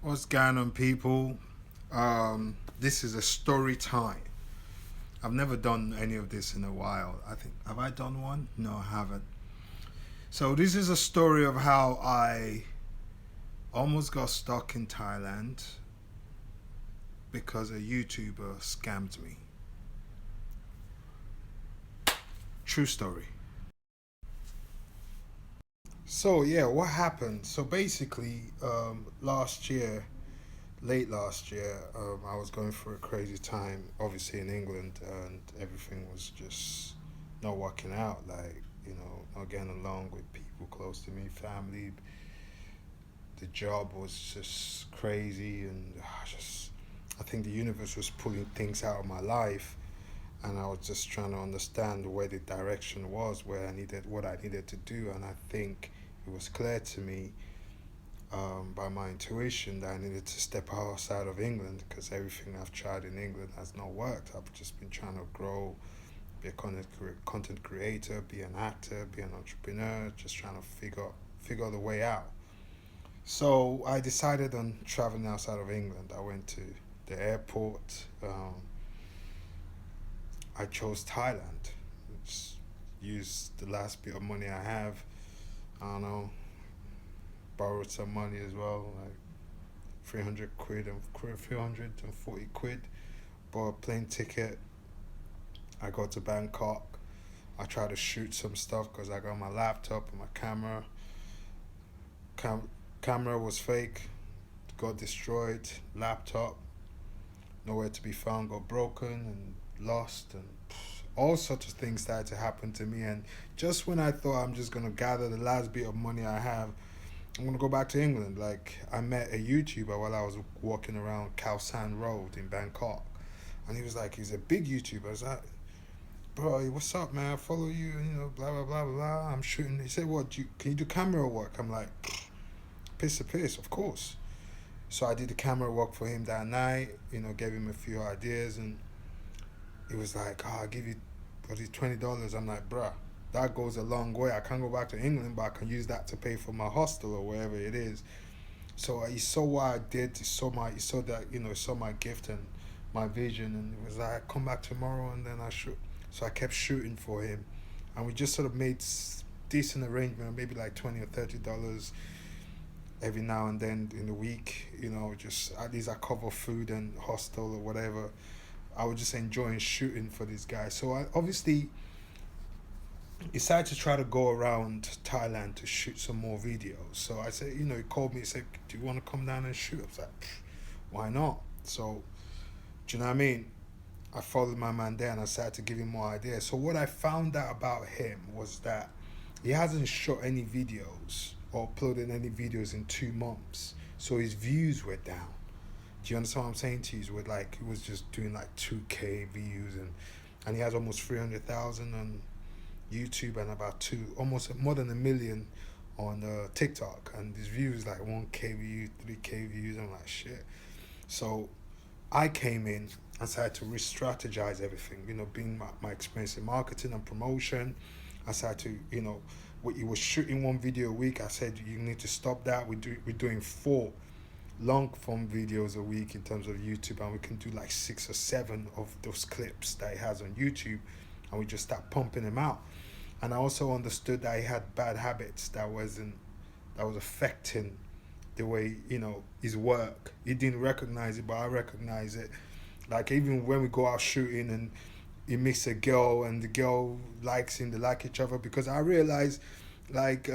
What's going on, people? This is a story time. I've never done any of this in a while. I think, have I done one? No, I haven't. So, this is a story of how I almost got stuck in Thailand because a YouTuber scammed me. True story. So, yeah, what happened? So, basically, late last year, I was going through a crazy time, obviously in England, and everything was just not working out. Not getting along with people close to me, family. The job was just crazy, and I think the universe was pulling things out of my life, and I was just trying to understand where the direction was, what I needed to do, and I think it was clear to me by my intuition that I needed to step outside of England because everything I've tried in England has not worked. I've just been trying to grow, be a content creator, be an actor, be an entrepreneur, just trying to figure the way out. So I decided on traveling outside of England. I went to the airport. I chose Thailand. Just used the last bit of money I have. I don't know, borrowed some money as well, like 300 quid and 340 quid. Bought a plane ticket. I got to Bangkok. I tried to shoot some stuff because I got my laptop and my camera. Cam- Camera was fake, got destroyed. Laptop nowhere to be found, got broken and lost, and all sorts of things started to happen to me. And just when I thought I'm just gonna gather the last bit of money I have, I'm gonna go back to England. Like, I met a YouTuber while I was walking around Khao San Road in Bangkok, and he was like, he's a big YouTuber. I was like, bro, what's up, man? I follow you, blah blah blah blah. I'm shooting. He said, what? Can you do camera work? I'm like, piss to piss, of course. So I did the camera work for him that night. Gave him a few ideas, and he was like, oh, I'll give you what is $20. I'm like, bruh, that goes a long way. I can't go back to England, but I can use that to pay for my hostel or wherever it is. So he saw what I did. He saw that he saw my gift and my vision, and it was like, come back tomorrow, and then I shoot. So I kept shooting for him, and we just sort of made decent arrangement, maybe like $20 or $30 every now and then in the week. Just at least I cover food and hostel or whatever. I was just enjoying shooting for this guy. So I obviously decided to try to go around Thailand to shoot some more videos. So I said, he called me and said, do you want to come down and shoot? I was like, why not? So, do you know what I mean? I followed my man there and I started to give him more ideas. So what I found out about him was that he hasn't shot any videos or uploaded any videos in 2 months. So his views were down. Do you understand what I'm saying to you? With like, he was just doing like 2K views, and he has almost 300,000 on YouTube and about almost more than a million on TikTok, and his views like 1K views, 3K views. I'm like, shit. So I came in and started to re-strategize everything. Being my experience in marketing and promotion, I started to he was shooting one video a week. I said, you need to stop that. We're doing 4 long form videos a week in terms of YouTube, and we can do like 6 or 7 of those clips that he has on YouTube, and we just start pumping them out. And I also understood that he had bad habits that was affecting the way his work. He didn't recognize it, but I recognize it. Like, even when we go out shooting and he meets a girl and the girl likes him, they like each other, because I realize, like,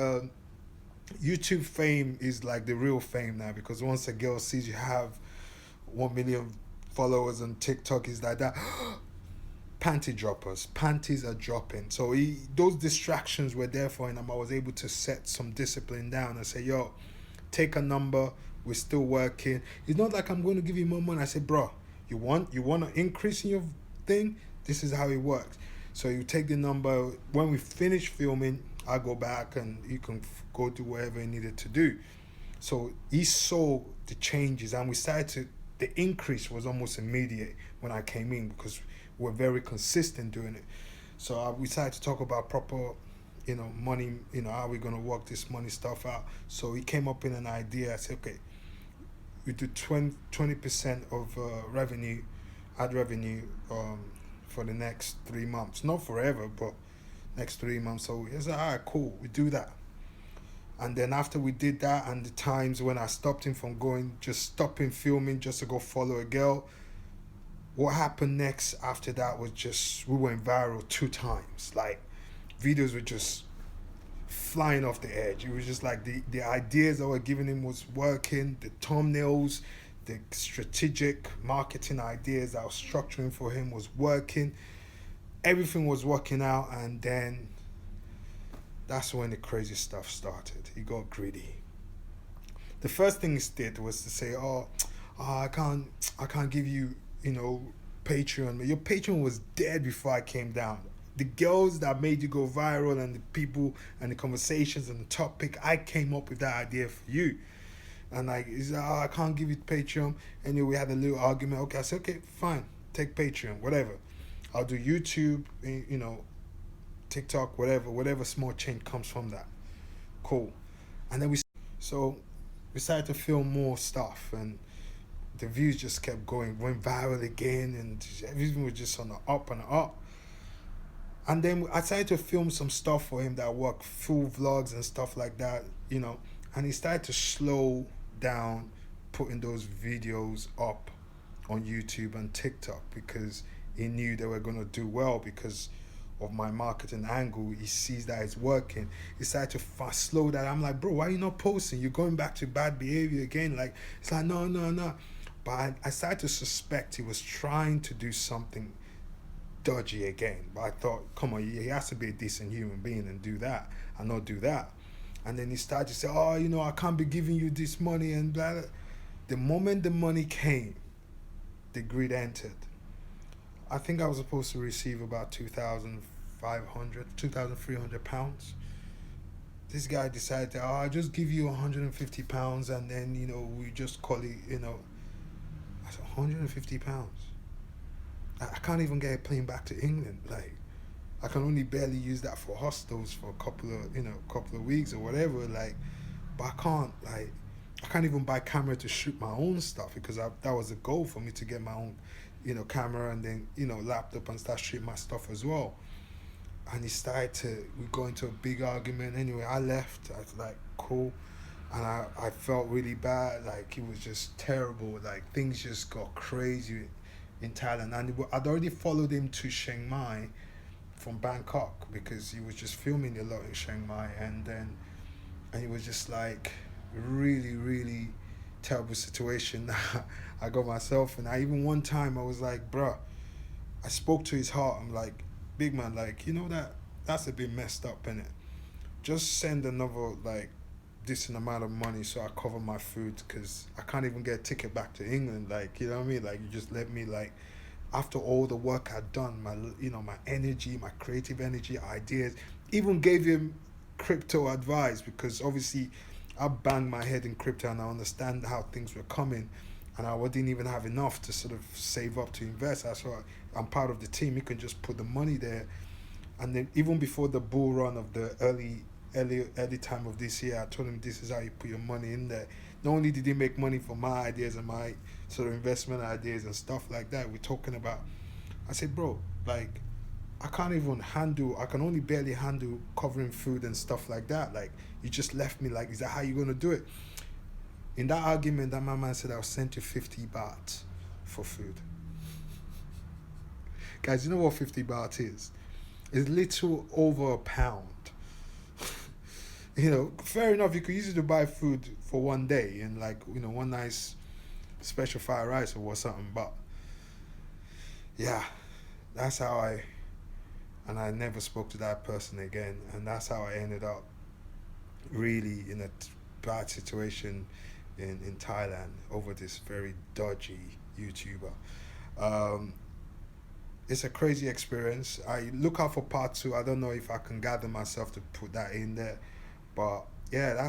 YouTube fame is like the real fame now, because once a girl sees you have 1 million followers on TikTok, is like that. Panty droppers, panties are dropping. So those distractions were there for him. I was able to set some discipline down and say, yo, take a number, we're still working. It's not like I'm going to give you more money. I said, bro, you want to increase in your thing? This is how it works. So you take the number. When we finish filming, I go back and you can go do whatever you needed to do. So he saw the changes, and the increase was almost immediate when I came in, because we're very consistent doing it. So we decided to talk about proper, money, how we're going to work this money stuff out. So he came up in an idea. I said, okay, we do 20% of revenue, ad revenue, for the next 3 months. Not forever, but next 3 months. So it's like, all right, cool, we do that. And then after we did that, and the times when I stopped him from going, just stopping filming just to go follow a girl, what happened next after that was just, we went viral 2 times. Like, videos were just flying off the edge. It was just like the ideas that were giving him was working, the thumbnails, the strategic marketing ideas that I was structuring for him was working. Everything was working out, and then that's when the crazy stuff started. He got greedy. The first thing he did was to say, I can't give you, Patreon. Your Patreon was dead before I came down. The girls that made you go viral, and the people and the conversations and the topic, I came up with that idea for you. And like, he's like, I can't give you Patreon. Anyway, we had a little argument. Okay, I said, okay, fine, take Patreon, whatever. I'll do YouTube, TikTok, whatever small change comes from that. Cool. And then we started to film more stuff, and the views just kept went viral again, and everything was just on the up and up. And then I started to film some stuff for him that worked, full vlogs and stuff like that, and he started to slow down putting those videos up on YouTube and TikTok, because he knew they were going to do well because of my marketing angle. He sees that it's working. He started to slow that. I'm like, bro, why are you not posting? You're going back to bad behavior again. Like, it's like, no. But I started to suspect he was trying to do something dodgy again. But I thought, come on, he has to be a decent human being and do that and not do that. And then he started to say, I can't be giving you this money and blah, blah. The moment the money came, the greed entered. I think I was supposed to receive about 2,300 pounds. This guy decided, I'll just give you 150 pounds, and then, we just call it, I said, 150 pounds? I can't even get a plane back to England. Like, I can only barely use that for hostels for a couple of weeks or whatever. Like, but I can't even buy camera to shoot my own stuff, because that was a goal for me, to get my own, camera, and then, laptop, and start shooting my stuff as well. And we got into a big argument. Anyway, I left. I was like, cool. And I felt really bad. Like, it was just terrible. Like, things just got crazy in Thailand. And I'd already followed him to Chiang Mai from Bangkok, because he was just filming a lot in Chiang Mai. And it was just like really, really terrible situation that I got myself in. Even one time I was like, bruh, I spoke to his heart. I'm like, big man, like, that's a bit messed up, innit? Just send another, like, decent amount of money so I cover my food, because I can't even get a ticket back to England. Like, you know what I mean? Like, you just let me, like, after all the work I'd done, my energy, my creative energy, ideas, even gave him crypto advice, because obviously I banged my head in crypto and I understand how things were coming, and I didn't even have enough to sort of save up to invest. That's why I'm part of the team. You can just put the money there. And then even before the bull run of the early time of this year, I told him, this is how you put your money in there. Not only did he make money for my ideas and my sort of investment ideas and stuff like that we're talking about, I said, bro, like, I can only barely handle covering food and stuff like that. Like, you just left me. Like, is that how you're going to do it? In that argument, that my man said, I'll send you 50 baht for food. Guys, you know what 50 baht is? It's little over £1. Fair enough, you could use it to buy food for one day, and, like, one nice special fried rice or something. But yeah, that's how and I never spoke to that person again. And that's how I ended up really in a bad situation in Thailand over this very dodgy YouTuber. It's a crazy experience. I look out for part 2. I don't know if I can gather myself to put that in there. But yeah,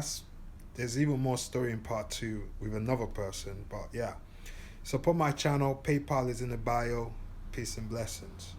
there's even more story in part 2 with another person. But yeah, support my channel. PayPal is in the bio. Peace and blessings.